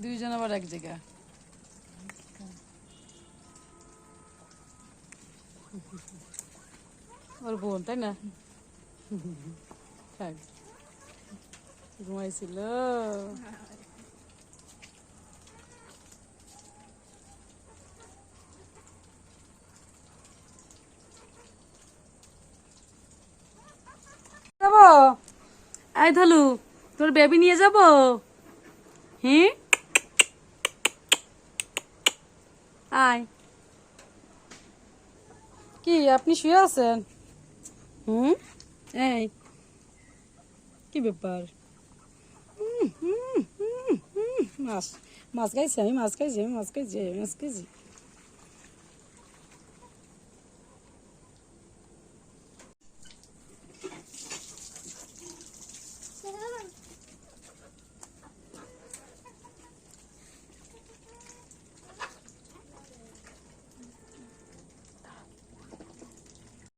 দুইজন আবার এক জায়গা। ওর বোন তাই না? থাক, ঘুমাইছিল। যাবো আয় ধলু, তোর বেবি নিয়ে যাবো। হ্যাঁ আয়। কি আপনি শুয়ে আছেন? এই কি ব্যাপার? মাছ মাছ খাইছি, আমি মাছ খাইছি, আমি মাছ খাইছি, আমি মাছ খাইছি।